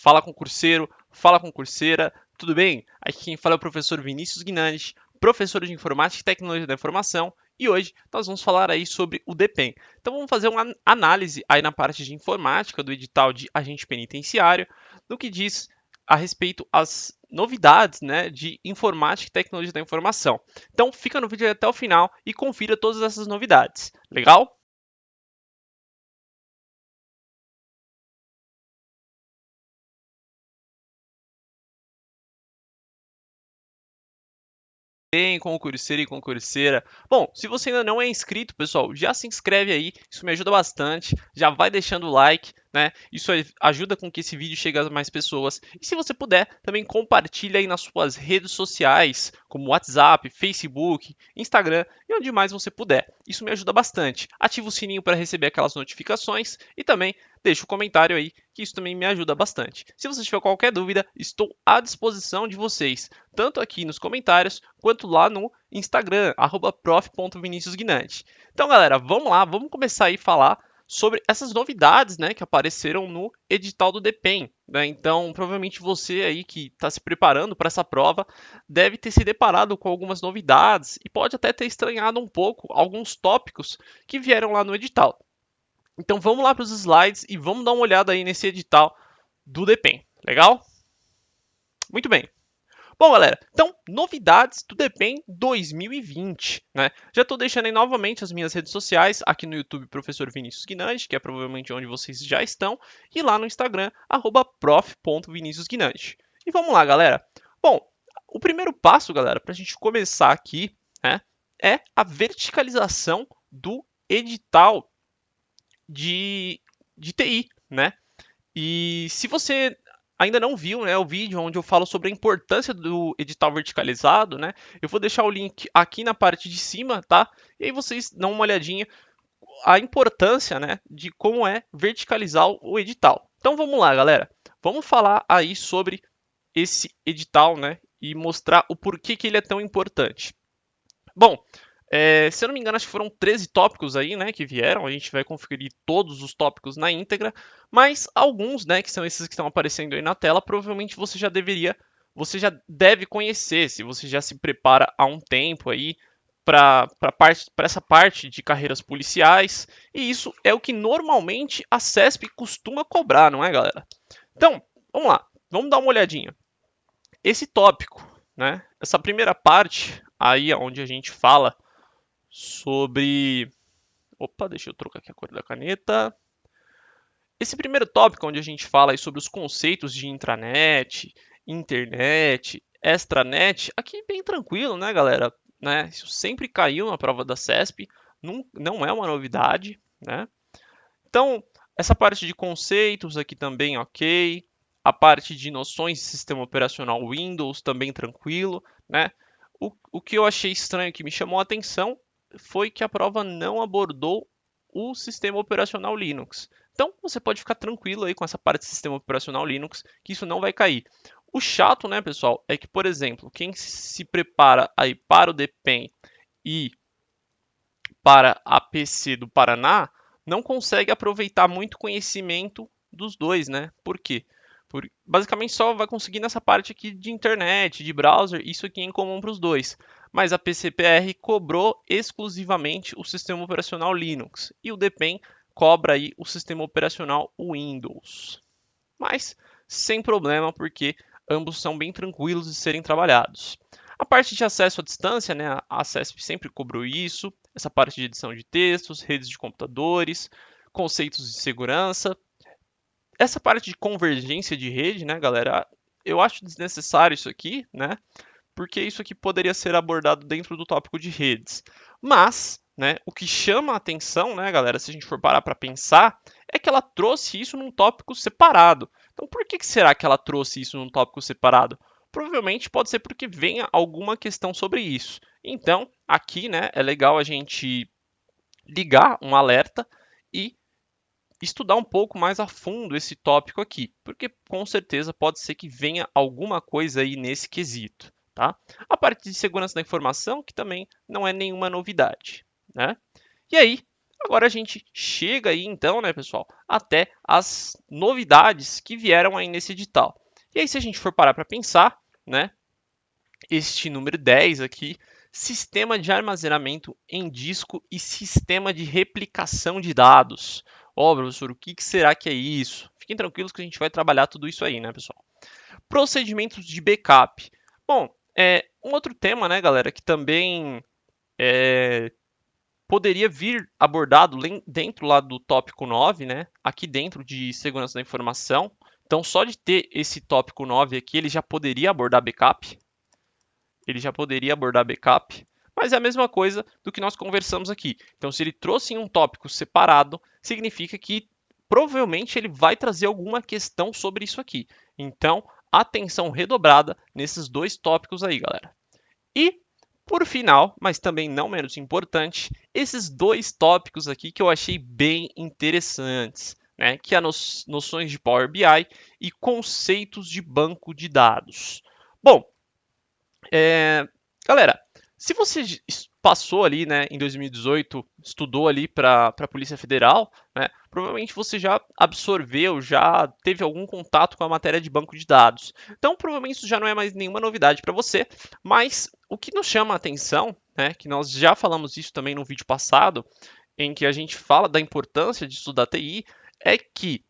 Fala concurseiro, fala concurseira, tudo bem? Aqui quem fala é o professor Vinícius Guinantes, professor de Informática e Tecnologia da Informação, e hoje nós vamos falar aí sobre o DPEM. Então vamos fazer uma análise aí na parte de informática do edital de agente penitenciário, no que diz a respeito às novidades, né, de Informática e Tecnologia da Informação. Então fica no vídeo até o final e confira todas essas novidades. Legal? Bem, concurseiro e concurseira. Bom, se você ainda não é inscrito, pessoal, já se inscreve aí, isso me ajuda bastante. Já vai deixando o like, né? Isso ajuda com que esse vídeo chegue a mais pessoas. E se você puder, também compartilha aí nas suas redes sociais, como WhatsApp, Facebook, Instagram e onde mais você puder. Isso me ajuda bastante. Ativa o sininho para receber aquelas notificações e também deixa o comentário aí, que isso também me ajuda bastante. Se você tiver qualquer dúvida, estou à disposição de vocês, tanto aqui nos comentários, quanto lá no Instagram, @prof.viniciusguinante. Então, galera, vamos lá, vamos começar aí a falar sobre essas novidades, né, que apareceram no edital do DPEM, né? Então, provavelmente você aí que está se preparando para essa prova deve ter se deparado com algumas novidades e pode até ter estranhado um pouco alguns tópicos que vieram lá no edital. Então vamos lá para os slides e vamos dar uma olhada aí nesse edital do DPEM. Legal? Muito bem. Bom, galera, então, novidades do DPEM 2020, né? Já estou deixando aí novamente as minhas redes sociais, aqui no YouTube, Professor Vinícius Guinante, que é provavelmente onde vocês já estão, e lá no Instagram, @prof.viniciusguinante. E vamos lá, galera. Bom, o primeiro passo, galera, para a gente começar aqui, né, é a verticalização do edital de TI, né? E se você ainda não viu, né, o vídeo onde eu falo sobre a importância do edital verticalizado, né, eu vou deixar o link aqui na parte de cima, tá? E aí vocês dão uma olhadinha a importância, né, de como é verticalizar o edital. Então vamos lá, galera. Vamos falar aí sobre esse edital, né, e mostrar o porquê que ele é tão importante. Bom, se eu não me engano, acho que foram 13 tópicos aí, né, que vieram. A gente vai conferir todos os tópicos na íntegra, mas alguns, né, que são esses que estão aparecendo aí na tela, provavelmente você já deve conhecer, se você já se prepara há um tempo aí para essa parte de carreiras policiais, e isso é o que normalmente a CESP costuma cobrar, não é, galera? Então, vamos lá, vamos dar uma olhadinha. Esse tópico, né, essa primeira parte aí onde a gente fala sobre. Opa, deixa eu trocar aqui a cor da caneta. Esse primeiro tópico, onde a gente fala aí sobre os conceitos de intranet, internet, extranet, aqui bem tranquilo, né, galera? Né? Isso sempre caiu na prova da CESP, não é uma novidade, né? Então, essa parte de conceitos aqui também, ok. A parte de noções de sistema operacional Windows também tranquilo, né? O que eu achei estranho, que me chamou a atenção, foi que a prova não abordou o sistema operacional Linux. Então, você pode ficar tranquilo aí com essa parte de sistema operacional Linux, que isso não vai cair. O chato, né, pessoal, é que, por exemplo, quem se prepara aí para o DPEM e para a PC do Paraná não consegue aproveitar muito conhecimento dos dois, né? Por quê? Basicamente só vai conseguir nessa parte aqui de internet, de browser, isso aqui é em comum para os dois. Mas a PCPR cobrou exclusivamente o sistema operacional Linux e o DPEM cobra aí o sistema operacional Windows. Mas sem problema, porque ambos são bem tranquilos de serem trabalhados. A parte de acesso à distância, né, a CESP sempre cobrou isso, essa parte de edição de textos, redes de computadores, conceitos de segurança. Essa parte de convergência de rede, né, galera, eu acho desnecessário isso aqui, né, porque isso aqui poderia ser abordado dentro do tópico de redes. Mas, né, o que chama a atenção, né, galera, se a gente for parar para pensar, é que ela trouxe isso num tópico separado. Então, por que será que ela trouxe isso num tópico separado? Provavelmente pode ser porque venha alguma questão sobre isso. Então, aqui, né, é legal a gente ligar um alerta e estudar um pouco mais a fundo esse tópico aqui, porque com certeza pode ser que venha alguma coisa aí nesse quesito, tá? A parte de segurança da informação, que também não é nenhuma novidade, né? E aí, Agora a gente chega aí então, né, pessoal, até as novidades que vieram aí nesse edital. E aí se a gente for parar para pensar, né, este número 10 aqui, sistema de armazenamento em disco e sistema de replicação de dados. Ó, professor, o que será que é isso? Fiquem tranquilos que a gente vai trabalhar tudo isso aí, né, pessoal? Procedimentos de backup. Bom, um outro tema, né, galera, que também poderia vir abordado dentro lá do tópico 9, né, aqui dentro de segurança da informação. Então, só de ter esse tópico 9 aqui, ele já poderia abordar backup. Mas é a mesma coisa do que nós conversamos aqui. Então, se ele trouxe em um tópico separado, significa que provavelmente ele vai trazer alguma questão sobre isso aqui. Então, atenção redobrada nesses dois tópicos aí, galera. E, por final, mas também não menos importante, esses dois tópicos aqui que eu achei bem interessantes, né? Que é as noções de Power BI e conceitos de banco de dados. Bom, galera, se você passou ali, né, em 2018, estudou ali para a Polícia Federal, né, provavelmente você já absorveu, já teve algum contato com a matéria de banco de dados. Então, provavelmente isso já não é mais nenhuma novidade para você, mas o que nos chama a atenção, né, que nós já falamos isso também no vídeo passado, em que a gente fala da importância de estudar TI, é que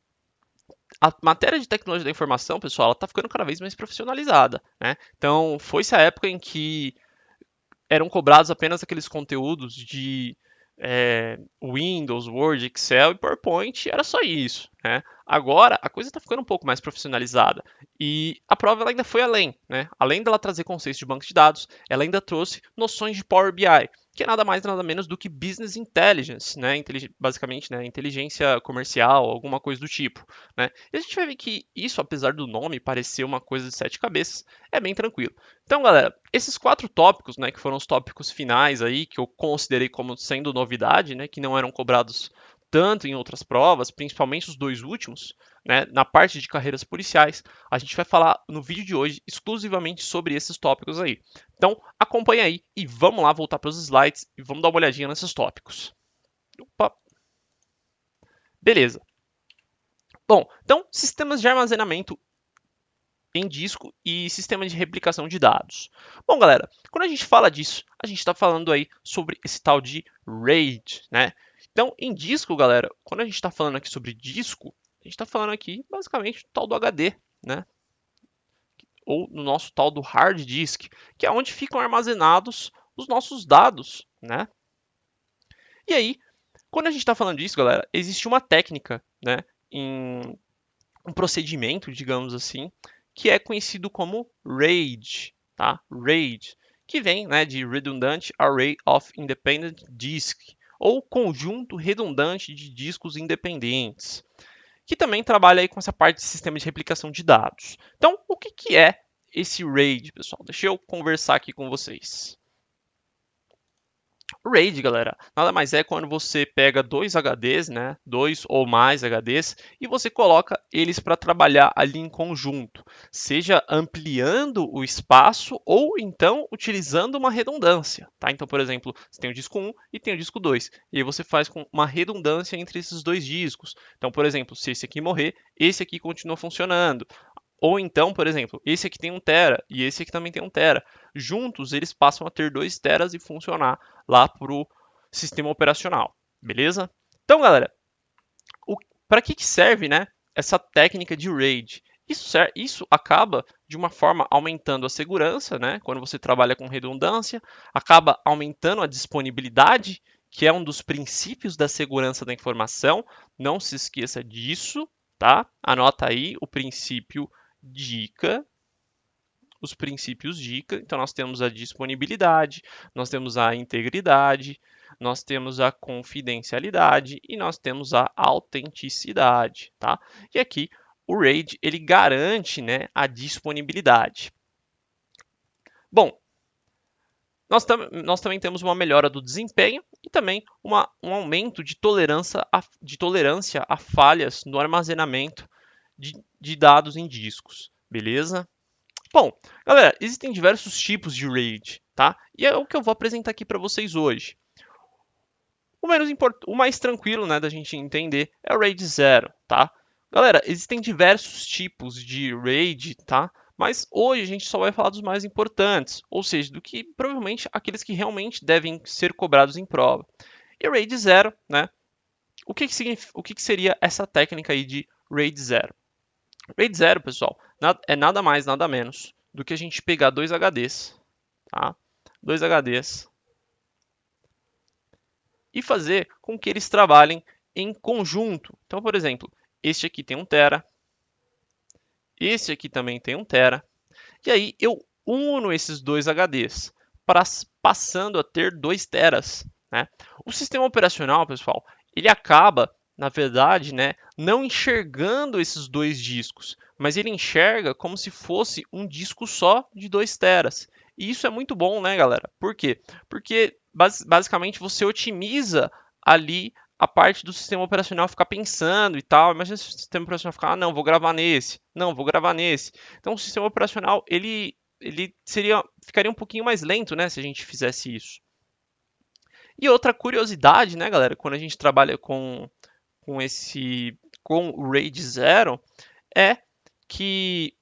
a matéria de tecnologia da informação, pessoal, ela está ficando cada vez mais profissionalizada, né? Então, foi-se a época em que eram cobrados apenas aqueles conteúdos de Windows, Word, Excel e PowerPoint, era só isso, né? Agora, a coisa está ficando um pouco mais profissionalizada e a prova ela ainda foi além, né? Além dela trazer conceitos de banco de dados, ela ainda trouxe noções de Power BI, que é nada mais nada menos do que Business Intelligence, né? Basicamente, né? Inteligência comercial, alguma coisa do tipo, né? E a gente vai ver que isso, apesar do nome parecer uma coisa de sete cabeças, é bem tranquilo. Então, galera, esses quatro tópicos, né, que foram os tópicos finais aí, que eu considerei como sendo novidade, né, que não eram cobrados tanto em outras provas, principalmente os dois últimos, né, na parte de carreiras policiais, a gente vai falar no vídeo de hoje exclusivamente sobre esses tópicos aí. Então, acompanha aí e vamos lá voltar para os slides e vamos dar uma olhadinha nesses tópicos. Opa. Beleza. Bom, então, sistemas de armazenamento em disco e sistema de replicação de dados. Bom, galera, quando a gente fala disso, a gente está falando aí sobre esse tal de RAID, né? Então, em disco, galera, quando a gente está falando aqui sobre disco, a gente está falando aqui basicamente do tal do HD, né? Ou no nosso tal do hard disk, que é onde ficam armazenados os nossos dados, né? E aí, quando a gente está falando disso, galera, existe uma técnica, né? Em um procedimento, digamos assim, que é conhecido como RAID, tá? RAID, que vem, né, de Redundant Array of Independent Disk, ou conjunto redundante de discos independentes, que também trabalha aí com essa parte de sistema de replicação de dados. Então, o que é esse RAID, pessoal? Deixa eu conversar aqui com vocês. O RAID, galera, nada mais é quando você pega dois HDs, né, dois ou mais HDs, e você coloca eles para trabalhar ali em conjunto, seja ampliando o espaço ou então utilizando uma redundância, tá? Então, por exemplo, você tem o disco 1 e tem o disco 2, e aí você faz com uma redundância entre esses dois discos. Então, por exemplo, se esse aqui morrer, esse aqui continua funcionando. Ou então, por exemplo, esse aqui tem 1 tera e esse aqui também tem 1 tera. Juntos, eles passam a ter 2 teras e funcionar lá para o sistema operacional, beleza? Então, galera, para que serve, né, essa técnica de RAID? Isso acaba, de uma forma, aumentando a segurança, né? Quando você trabalha com redundância, acaba aumentando a disponibilidade, que é um dos princípios da segurança da informação. Não se esqueça disso, tá? Anota aí o princípio dica, os princípios dica. Então, nós temos a disponibilidade, nós temos a integridade, nós temos a confidencialidade e nós temos a autenticidade, tá? E aqui o RAID ele garante, né, a disponibilidade. Bom, nós também temos uma melhora do desempenho e também um aumento de tolerância a falhas no armazenamento de dados em discos, beleza? Bom, galera, existem diversos tipos de RAID, tá? E é o que eu vou apresentar aqui para vocês hoje. O mais tranquilo, né, da gente entender é o RAID 0, tá? Galera, existem diversos tipos de RAID, tá? Mas hoje a gente só vai falar dos mais importantes, ou seja, do que provavelmente aqueles que realmente devem ser cobrados em prova. E o RAID 0, né? O que seria essa técnica aí de RAID 0? RAID 0, pessoal, é nada mais, nada menos do que a gente pegar dois HDs, tá? Dois HDs e fazer com que eles trabalhem em conjunto. Então, por exemplo, este aqui tem 1 tera, este aqui também tem 1 tera, e aí eu uno esses dois HDs, passando a ter 2 teras. Né? O sistema operacional, pessoal, ele acaba, na verdade, né, não enxergando esses dois discos, mas ele enxerga como se fosse um disco só de 2 teras. E isso é muito bom, né, galera? Por quê? Porque basicamente você otimiza ali a parte do sistema operacional ficar pensando e tal. Imagina se o sistema operacional ficar, ah, não, vou gravar nesse, não, vou gravar nesse. Então o sistema operacional ele ficaria um pouquinho mais lento, né, se a gente fizesse isso. E outra curiosidade, né, galera, quando a gente trabalha com o RAID 0, é que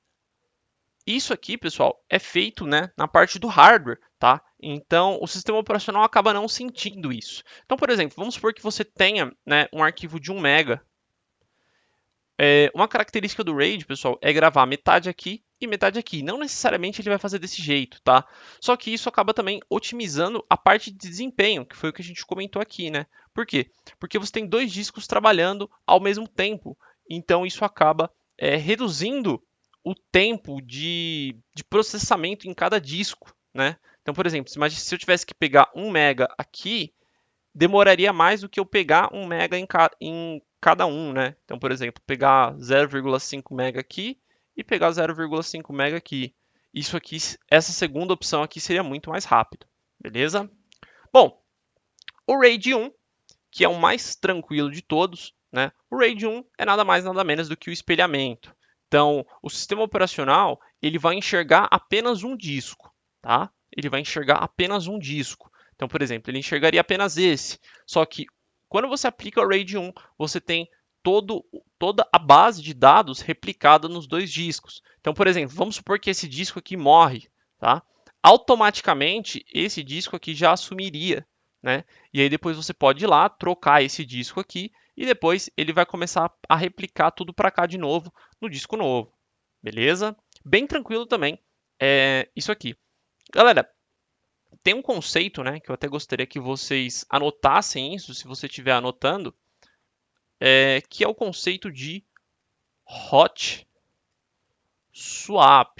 isso aqui, pessoal, é feito, né, na parte do hardware, tá? Então, o sistema operacional acaba não sentindo isso. Então, por exemplo, vamos supor que você tenha, né, um arquivo de 1 mega. Uma característica do RAID, pessoal, é gravar metade aqui e metade aqui. Não necessariamente ele vai fazer desse jeito, tá? Só que isso acaba também otimizando a parte de desempenho, que foi o que a gente comentou aqui, né? Por quê? Porque você tem dois discos trabalhando ao mesmo tempo. Então, isso acaba reduzindo o tempo de processamento em cada disco, né? Então, por exemplo, imagine se eu tivesse que pegar 1 mega aqui, demoraria mais do que eu pegar 1 mega em cada um, né? Então, por exemplo, pegar 0,5 mega aqui e pegar 0,5 mega aqui. Isso aqui, essa segunda opção aqui seria muito mais rápido, beleza? Bom, o RAID 1, que é o mais tranquilo de todos, né? O RAID 1 é nada mais nada menos do que o espelhamento. Então, o sistema operacional ele vai enxergar apenas um disco, tá? Ele vai enxergar apenas um disco. Então, por exemplo, ele enxergaria apenas esse. Só que quando você aplica o RAID 1, você tem toda a base de dados replicada nos dois discos. Então, por exemplo, vamos supor que esse disco aqui morre, tá? Automaticamente, esse disco aqui já assumiria, né? E aí depois você pode ir lá, trocar esse disco aqui e depois ele vai começar a replicar tudo para cá de novo no disco novo, beleza? Bem tranquilo também isso aqui. Galera, tem um conceito, né, que eu até gostaria que vocês anotassem isso, se você estiver anotando, que é o conceito de hot swap,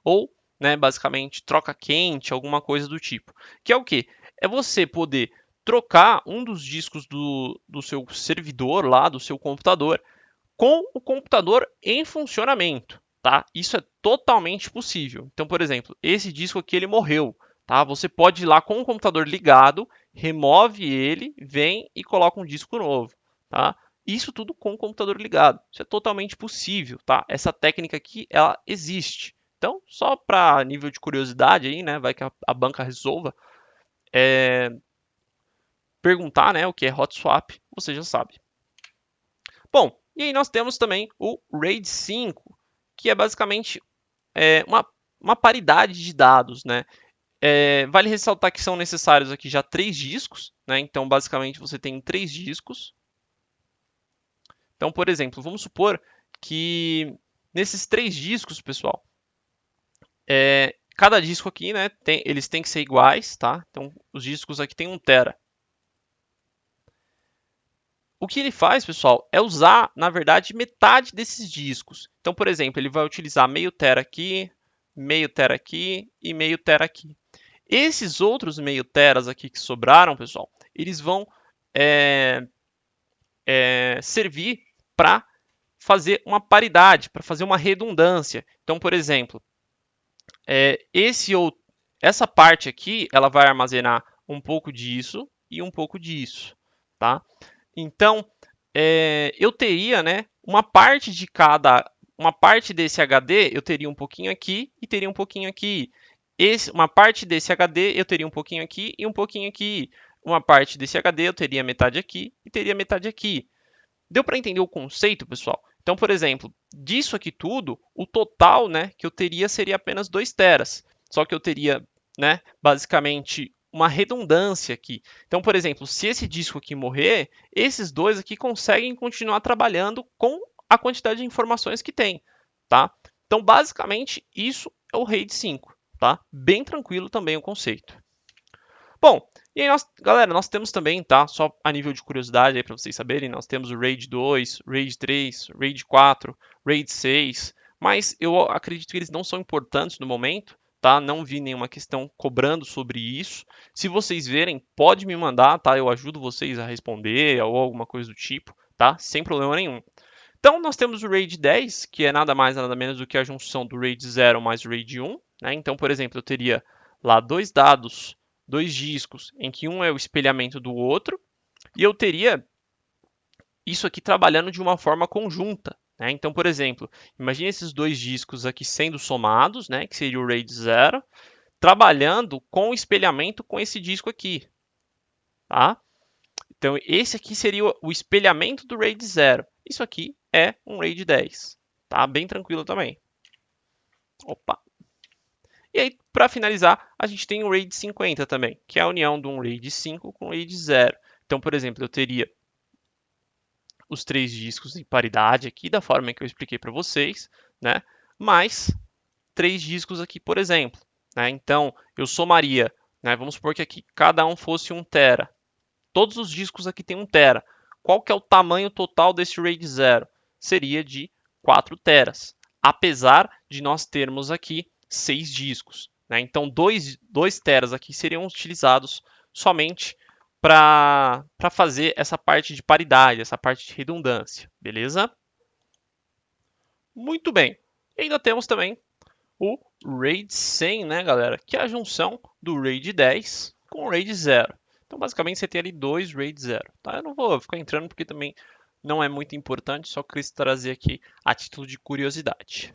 ou, né, basicamente troca quente, alguma coisa do tipo. Que é o que? É você poder trocar um dos discos do seu servidor lá, do seu computador, com o computador em funcionamento, tá? Isso é totalmente possível. Então, por exemplo, esse disco aqui ele morreu, tá? Você pode ir lá com o computador ligado, remove ele, vem e coloca um disco novo, tá? Isso tudo com o computador ligado. Isso é totalmente possível, tá? Essa técnica aqui, ela existe. Então, só para nível de curiosidade aí, né? Vai que a banca resolva perguntar, né? O que é hot swap, você já sabe. Bom, e aí nós temos também o RAID 5, que é basicamente uma paridade de dados, né? Vale ressaltar que são necessários aqui já 3 discos, né? Então, basicamente, você tem 3 discos. Então, por exemplo, vamos supor que nesses 3 discos, pessoal, cada disco aqui, né, eles têm que ser iguais, tá? Então, os discos aqui tem 1 tera. O que ele faz, pessoal, é usar, na verdade, metade desses discos. Então, por exemplo, ele vai utilizar meio tera aqui, meio tera aqui e meio tera aqui. Esses outros meio teras aqui que sobraram, pessoal, eles vão servir para fazer uma paridade, para fazer uma redundância. Então, por exemplo, essa parte aqui, ela vai armazenar um pouco disso e um pouco disso, tá? Então, eu teria, né, uma parte desse HD, eu teria um pouquinho aqui e teria um pouquinho aqui. Uma parte desse HD eu teria um pouquinho aqui e um pouquinho aqui. uma parte desse HD, eu teria metade aqui e teria metade aqui. Deu para entender o conceito, pessoal? Então, por exemplo, disso aqui tudo, o total, né, que eu teria seria apenas 2 teras. Só que eu teria, né, basicamente uma redundância aqui. Então, por exemplo, se esse disco aqui morrer, esses dois aqui conseguem continuar trabalhando com a quantidade de informações que tem, tá? Então, basicamente, isso é o RAID 5, tá? Bem tranquilo também o conceito. Bom, e aí galera, nós temos também, tá? Só a nível de curiosidade aí para vocês saberem, nós temos o RAID 2, RAID 3, RAID 4, RAID 6, mas eu acredito que eles não são importantes no momento, tá? Não vi nenhuma questão cobrando sobre isso. Se vocês verem, pode me mandar, tá? Eu ajudo vocês a responder ou alguma coisa do tipo, tá? Sem problema nenhum. Então, nós temos o RAID 10, que é nada mais nada menos do que a junção do RAID 0 mais o RAID 1, né? Então, por exemplo, eu teria lá dois dados, dois discos, em que um é o espelhamento do outro, e eu teria isso aqui trabalhando de uma forma conjunta, né? Então, por exemplo, imagine esses dois discos aqui sendo somados, né? Que seria o RAID 0, trabalhando com o espelhamento com esse disco aqui, tá? Então, esse aqui seria o espelhamento do RAID 0. Isso aqui é um RAID 10, tá? Bem tranquilo também. Opa! E aí, para finalizar, a gente tem o RAID 50 também, que é a união de um RAID 5 com o RAID 0. Então, por exemplo, eu teria os três discos em paridade aqui, da forma que eu expliquei para vocês, né? Mais três discos aqui, por exemplo, né? Então, eu somaria, né? Vamos supor que aqui cada um fosse 1 tera. Todos os discos aqui têm 1 tera. Qual que é o tamanho total desse RAID 0? Seria de 4 teras, apesar de nós termos aqui 6 discos, né? Então, 2 teras aqui seriam utilizados somente para fazer essa parte de paridade, essa parte de redundância, beleza? Muito bem. E ainda temos também o RAID 100, né, galera? Que é a junção do RAID 10 com o RAID 0. Então, basicamente, você tem ali dois RAID 0. Tá? Eu não vou ficar entrando porque também não é muito importante, só quis trazer aqui a título de curiosidade.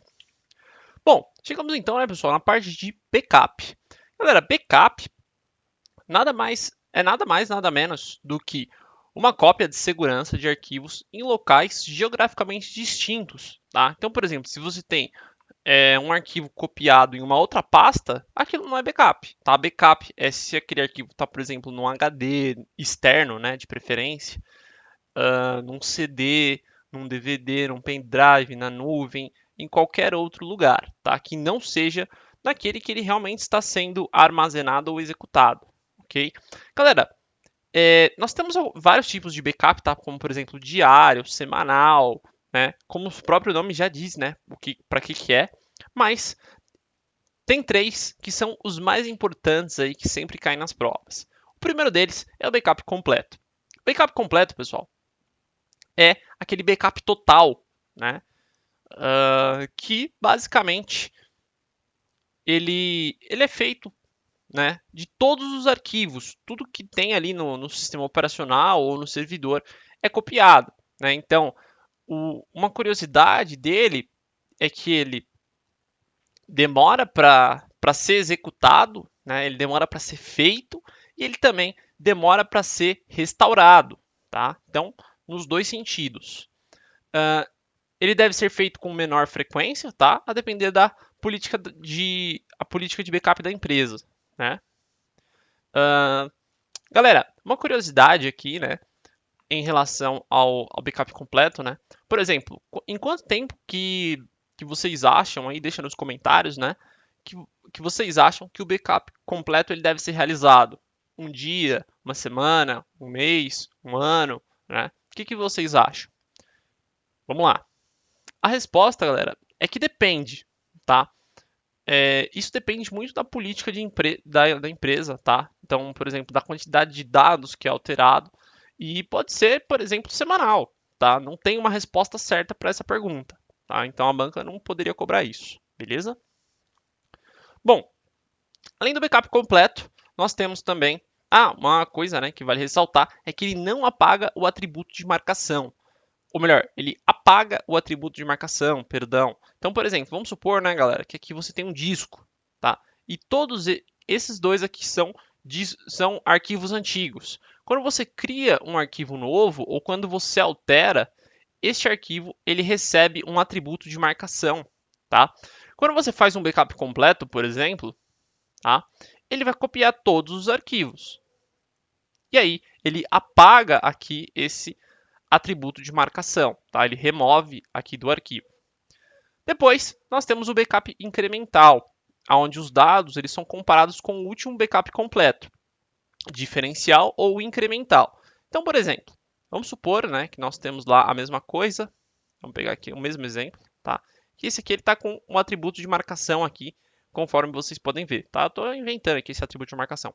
Bom, chegamos então, né, pessoal, na parte de backup. Galera, backup nada mais, nada menos do que uma cópia de segurança de arquivos em locais geograficamente distintos, tá? Então, por exemplo, se você tem um arquivo copiado em uma outra pasta, aquilo não é backup, tá? Backup é se aquele arquivo está, por exemplo, num HD externo, né, de preferência, num CD, num DVD, num pendrive, na nuvem, em qualquer outro lugar, tá? Que não seja naquele que ele realmente está sendo armazenado ou executado, ok? Galera, nós temos vários tipos de backup, tá? Como, por exemplo, diário, semanal, né? Como o próprio nome já diz, né? Para que é. Mas tem três que são os mais importantes aí que sempre caem nas provas. O primeiro deles é o backup completo. O backup completo, pessoal, é aquele backup total, né? Que basicamente ele é feito, né, de todos os arquivos, tudo que tem ali no sistema operacional ou no servidor é copiado, né? Então, uma curiosidade dele é que ele demora para ser executado, né? Ele demora para ser feito e ele também demora para ser restaurado, tá? Então, nos dois sentidos. Ele deve ser feito com menor frequência, tá? A depender da política de backup da empresa, né? Galera, uma curiosidade aqui, né, em relação ao backup completo, né? Por exemplo, em quanto tempo que vocês acham aí, deixa nos comentários, né, que, que vocês acham que o backup completo ele deve ser realizado? Um dia, uma semana, um mês, um ano, né? O que vocês acham? Vamos lá. A resposta, galera, é que depende, tá? Isso depende muito da política da empresa, tá? Então, por exemplo, da quantidade de dados que é alterado e pode ser, por exemplo, semanal, tá? Não tem uma resposta certa para essa pergunta, tá? Então a banca não poderia cobrar isso, beleza? Bom, além do backup completo, nós temos também uma coisa, né, que vale ressaltar é que ele não apaga o atributo de marcação. Ou melhor, ele apaga o atributo de marcação, perdão. Então, por exemplo, vamos supor, né, galera, que aqui você tem um disco, tá? E todos esses dois aqui são são arquivos antigos. Quando você cria um arquivo novo ou quando você altera, este arquivo ele recebe um atributo de marcação, tá? Quando você faz um backup completo, por exemplo, tá? Ele vai copiar todos os arquivos. E aí ele apaga aqui esse atributo de marcação, tá? Ele remove aqui do arquivo. Depois, nós temos o backup incremental, onde os dados eles são comparados com o último backup completo, diferencial ou incremental. Então, por exemplo, vamos supor, né, que nós temos lá a mesma coisa. Vamos pegar aqui o mesmo exemplo, tá? Que esse aqui ele está com um atributo de marcação aqui, conforme vocês podem ver, tá? Estou inventando aqui esse atributo de marcação.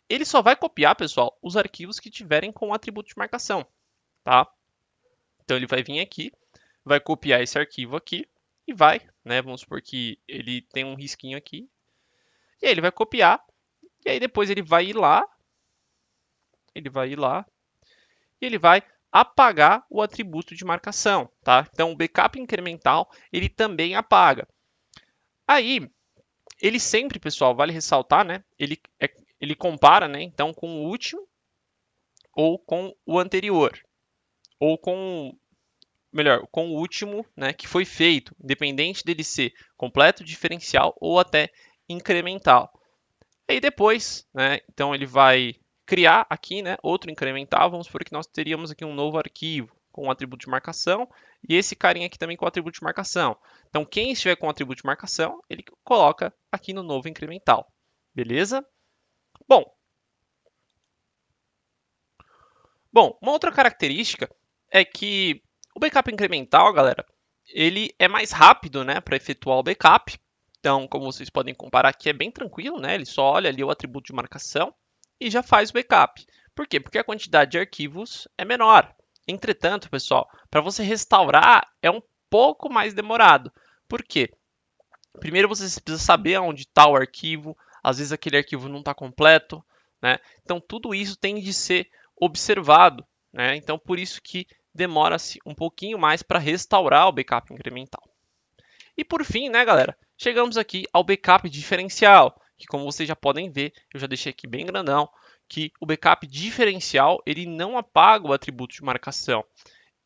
Ele só vai copiar, pessoal, os arquivos que tiverem com o atributo de marcação, tá? Então ele vai vir aqui, vai copiar esse arquivo aqui e vai, né? Vamos supor que ele tem um risquinho aqui. E aí ele vai copiar, e aí depois ele vai ir lá, e ele vai apagar o atributo de marcação, tá? Então o backup incremental, ele também apaga. Aí, ele sempre, pessoal, vale ressaltar, né? Ele compara, né? Então, com o último ou com o anterior, ou com melhor, com o último, né, que foi feito, independente dele ser completo, diferencial ou até incremental. E depois, né, então ele vai criar aqui, né, outro incremental, vamos supor que nós teríamos aqui um novo arquivo com um atributo de marcação e esse carinha aqui também com atributo de marcação. Então, quem estiver com atributo de marcação, ele coloca aqui no novo incremental. Beleza? Bom, uma outra característica é que o backup incremental, galera, ele é mais rápido, né, para efetuar o backup. Então, como vocês podem comparar aqui, é bem tranquilo, né? Ele só olha ali o atributo de marcação e já faz o backup. Por quê? Porque a quantidade de arquivos é menor. Entretanto, pessoal, para você restaurar é um pouco mais demorado. Por quê? Primeiro você precisa saber onde está o arquivo, às vezes aquele arquivo não está completo, né? Então tudo isso tem de ser observado, né? Então por isso que demora-se um pouquinho mais para restaurar o backup incremental. E por fim, né, galera, chegamos aqui ao backup diferencial, que como vocês já podem ver, eu já deixei aqui bem grandão, que o backup diferencial ele não apaga o atributo de marcação.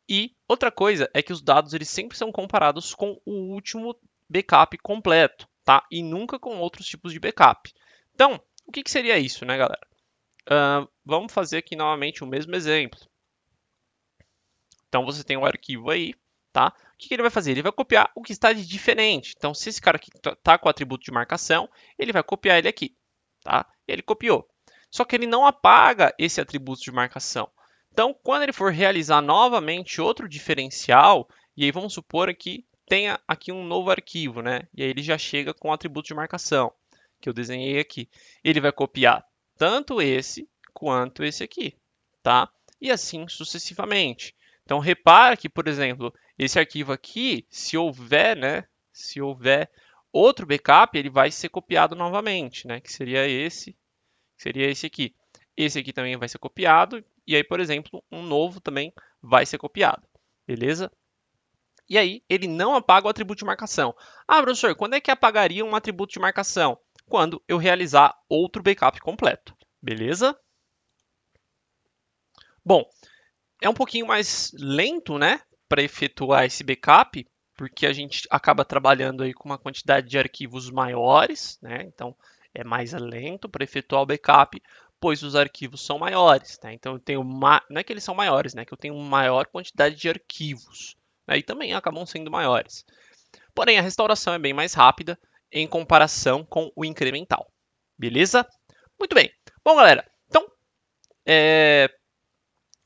E outra coisa é que os dados eles sempre são comparados com o último backup completo, tá? E nunca com outros tipos de backup. Então, o que seria isso, né, galera? Vamos fazer aqui novamente o mesmo exemplo. Então, você tem um arquivo aí, tá? O que ele vai fazer? Ele vai copiar o que está de diferente. Então, se esse cara aqui está com o atributo de marcação, ele vai copiar ele aqui, tá? Ele copiou. Só que ele não apaga esse atributo de marcação. Então, quando ele for realizar novamente outro diferencial, e aí vamos supor que tenha aqui um novo arquivo, né? E aí ele já chega com o atributo de marcação, que eu desenhei aqui. Ele vai copiar tanto esse quanto esse aqui, tá? E assim sucessivamente. Então, repara que, por exemplo, esse arquivo aqui, se houver, né? Se houver outro backup, ele vai ser copiado novamente, né? Que seria esse aqui. Esse aqui também vai ser copiado, e aí, por exemplo, um novo também vai ser copiado, beleza? E aí, ele não apaga o atributo de marcação. Ah, professor, quando é que apagaria um atributo de marcação? Quando eu realizar outro backup completo, beleza? Bom, é um pouquinho mais lento, né, para efetuar esse backup, porque a gente acaba trabalhando aí com uma quantidade de arquivos maiores, né? Então, é mais lento para efetuar o backup, pois os arquivos são maiores, né? Então, eu tenho não é que eles são maiores, né? Que eu tenho maior quantidade de arquivos, né? E também acabam sendo maiores. Porém, a restauração é bem mais rápida em comparação com o incremental. Beleza? Muito bem. Bom, galera, então,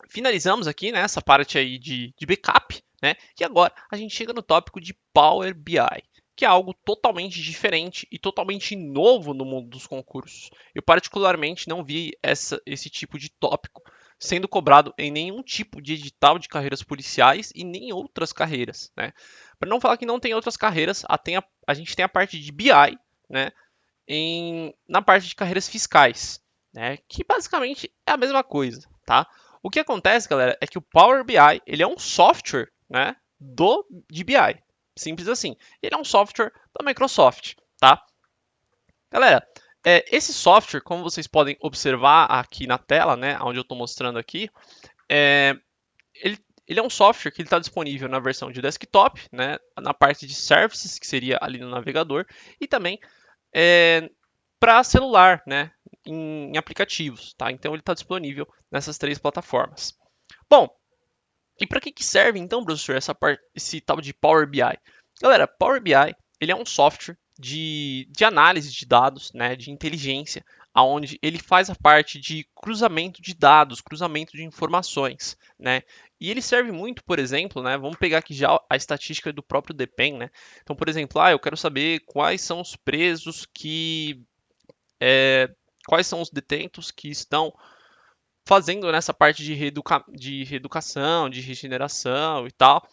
finalizamos aqui, né, essa parte aí de backup, né? E agora a gente chega no tópico de Power BI, que é algo totalmente diferente e totalmente novo no mundo dos concursos. Eu particularmente não vi esse tipo de tópico sendo cobrado em nenhum tipo de edital de carreiras policiais e nem outras carreiras, né? Para não falar que não tem outras carreiras, a gente tem a parte de BI, né? Na parte de carreiras fiscais, né? Que basicamente é a mesma coisa, tá? O que acontece, galera, é que o Power BI ele é um software, né, de BI. Simples assim. Ele é um software da Microsoft, tá? Galera, Esse software, como vocês podem observar aqui na tela, né, onde eu estou mostrando aqui, é, ele é um software que está disponível na versão de desktop, né, na parte de services, que seria ali no navegador, e também para celular, né, em aplicativos, tá? Então ele está disponível nessas três plataformas. Bom, e para que serve então, professor, esse tal de Power BI? Galera, Power BI ele é um software de análise de dados, né, de inteligência, aonde ele faz a parte de cruzamento de dados, cruzamento de informações, né? E ele serve muito, por exemplo, né? Vamos pegar aqui já a estatística do próprio DPEM, né? Então, por exemplo, eu quero saber quais são os presos quais são os detentos que estão fazendo nessa parte de reeducação, de regeneração e tal,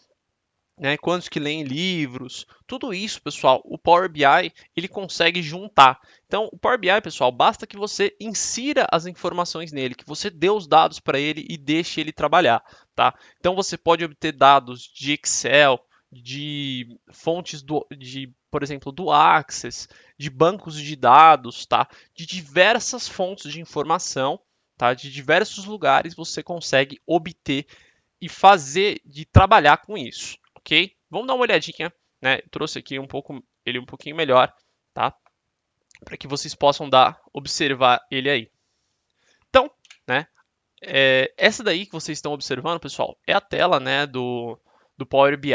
né? Quantos que leem livros, tudo isso, pessoal, o Power BI ele consegue juntar. Então, o Power BI, pessoal, basta que você insira as informações nele, que você dê os dados para ele e deixe ele trabalhar, tá? Então, você pode obter dados de Excel, de fontes por exemplo, do Access, de bancos de dados, tá? De diversas fontes de informação, tá? De diversos lugares você consegue obter e fazer de trabalhar com isso, ok? Vamos dar uma olhadinha, né? Eu trouxe aqui ele um pouquinho melhor, tá? Para que vocês possam observar ele aí. Então, né? Essa daí que vocês estão observando, pessoal, é a tela, né, do Power BI,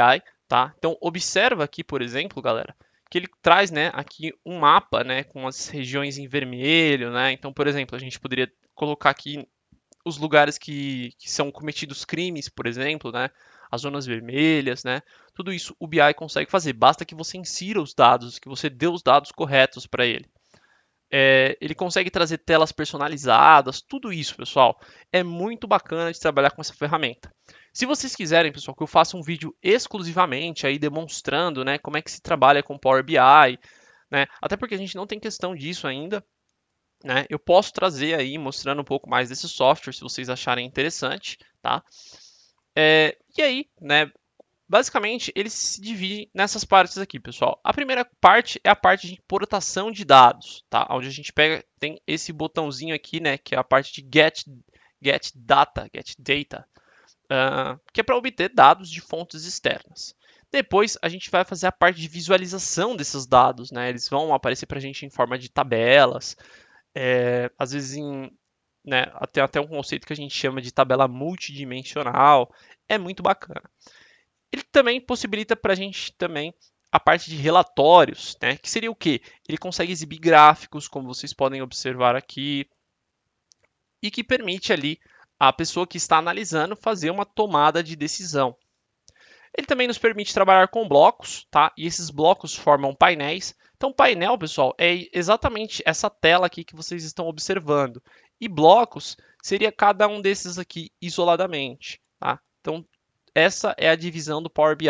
tá? Então, observa aqui, por exemplo, galera, que ele traz, né, aqui um mapa, né, com as regiões em vermelho, né? Então, por exemplo, a gente poderia colocar aqui os lugares que são cometidos crimes, por exemplo, né? As zonas vermelhas, né? Tudo isso o BI consegue fazer. Basta que você insira os dados, que você dê os dados corretos para ele. Ele consegue trazer telas personalizadas, tudo isso, pessoal. É muito bacana de trabalhar com essa ferramenta. Se vocês quiserem, pessoal, que eu faça um vídeo exclusivamente aí demonstrando, né, como é que se trabalha com Power BI, né? Até porque a gente não tem questão disso ainda, né? Eu posso trazer aí mostrando um pouco mais desse software, se vocês acharem interessante, tá? E aí, né? Basicamente, ele se divide nessas partes aqui, pessoal. A primeira parte é a parte de importação de dados, tá? Onde a gente tem esse botãozinho aqui, né? Que é a parte de get data, que é para obter dados de fontes externas. Depois a gente vai fazer a parte de visualização desses dados, né? Eles vão aparecer para a gente em forma de tabelas, às vezes né, até um conceito que a gente chama de tabela multidimensional, é muito bacana. Ele também possibilita para a gente também a parte de relatórios, né, que seria o quê? Ele consegue exibir gráficos, como vocês podem observar aqui, e que permite ali a pessoa que está analisando fazer uma tomada de decisão. Ele também nos permite trabalhar com blocos, tá? E esses blocos formam painéis. Então, painel, pessoal, é exatamente essa tela aqui que vocês estão observando. E blocos seria cada um desses aqui isoladamente, tá? Então, essa é a divisão do Power BI.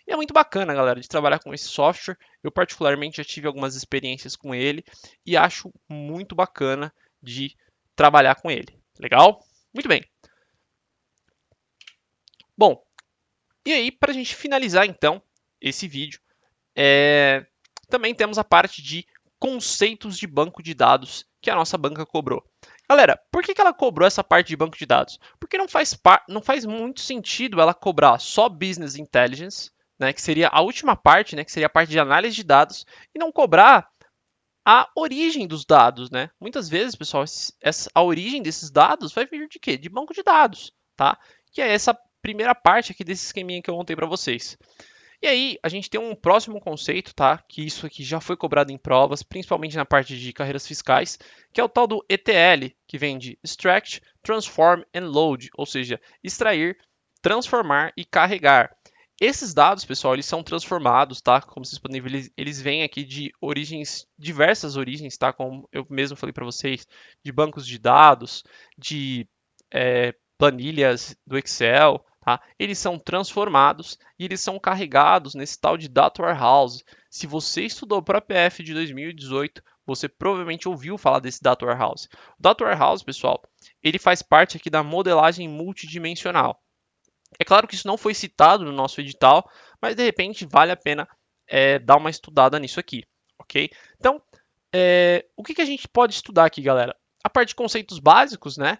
E é muito bacana, galera, de trabalhar com esse software. Eu, particularmente, já tive algumas experiências com ele e acho muito bacana de trabalhar com ele. Legal? Muito bem. Bom, e aí, para a gente finalizar então esse vídeo, também temos a parte de conceitos de banco de dados que a nossa banca cobrou. Galera, por que ela cobrou essa parte de banco de dados? Porque não faz muito sentido ela cobrar só Business Intelligence, né, que seria a última parte, né, que seria a parte de análise de dados, e não cobrar a origem dos dados. Né? Muitas vezes, pessoal, a origem desses dados vai vir de quê? De banco de dados, tá? Que é essa primeira parte aqui desse esqueminha que eu montei para vocês. E aí, a gente tem um próximo conceito, tá? Que isso aqui já foi cobrado em provas, principalmente na parte de carreiras fiscais, que é o tal do ETL, que vem de Extract, Transform and Load, ou seja, extrair, transformar e carregar. Esses dados, pessoal, eles são transformados, tá? Como vocês podem ver, eles vêm aqui de diversas origens, tá? Como eu mesmo falei para vocês, de bancos de dados, de planilhas do Excel, tá? Eles são transformados e eles são carregados nesse tal de Data Warehouse. Se você estudou para a PF de 2018, você provavelmente ouviu falar desse Data Warehouse. O Data Warehouse, pessoal, ele faz parte aqui da modelagem multidimensional. É claro que isso não foi citado no nosso edital, mas de repente vale a pena dar uma estudada nisso aqui, ok? Então, O que a gente pode estudar aqui, galera? A parte de conceitos básicos, né?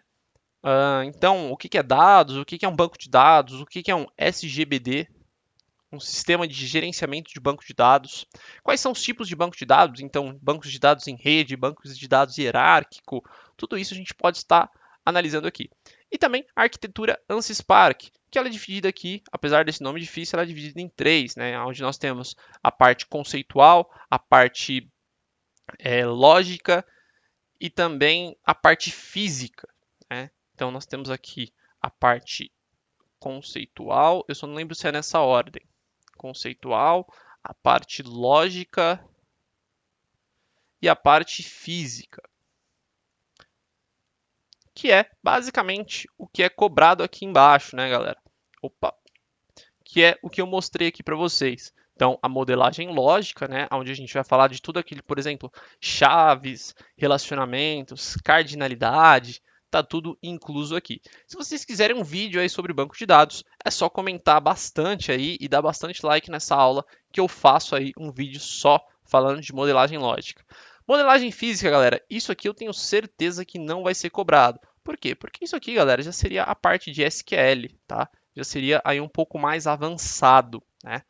Então, o que é dados, o que é um banco de dados, o que é um SGBD, um sistema de gerenciamento de banco de dados. Quais são os tipos de banco de dados? Então, bancos de dados em rede, bancos de dados hierárquico, tudo isso a gente pode estar analisando aqui. E também a arquitetura ANSYS Spark, que ela é dividida aqui, apesar desse nome difícil, ela é dividida em três, né? Onde nós temos a parte conceitual, a parte lógica e também a parte física, né? Então, nós temos aqui a parte conceitual, eu só não lembro se é nessa ordem. Conceitual, a parte lógica e a parte física, que é basicamente o que é cobrado aqui embaixo, né, galera? Opa, que é o que eu mostrei aqui para vocês. Então, a modelagem lógica, né, onde a gente vai falar de tudo aquilo, por exemplo, chaves, relacionamentos, cardinalidade, tá tudo incluso aqui. Se vocês quiserem um vídeo aí sobre banco de dados, é só comentar bastante aí e dar bastante like nessa aula que eu faço aí um vídeo só falando de modelagem lógica. Modelagem física, galera, isso aqui eu tenho certeza que não vai ser cobrado. Por quê? Porque isso aqui, galera, já seria a parte de SQL, tá? Já seria aí um pouco mais avançado, né?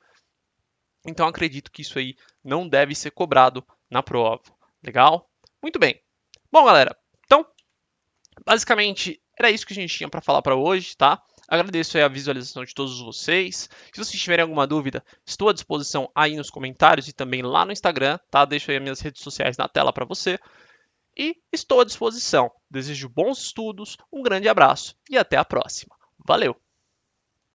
Então acredito que isso aí não deve ser cobrado na prova. Legal? Muito bem. Bom, galera, então basicamente era isso que a gente tinha para falar para hoje, tá? Agradeço aí a visualização de todos vocês. Se vocês tiverem alguma dúvida, estou à disposição aí nos comentários e também lá no Instagram, tá? Deixo aí as minhas redes sociais na tela para você. E estou à disposição. Desejo bons estudos, um grande abraço e até a próxima. Valeu!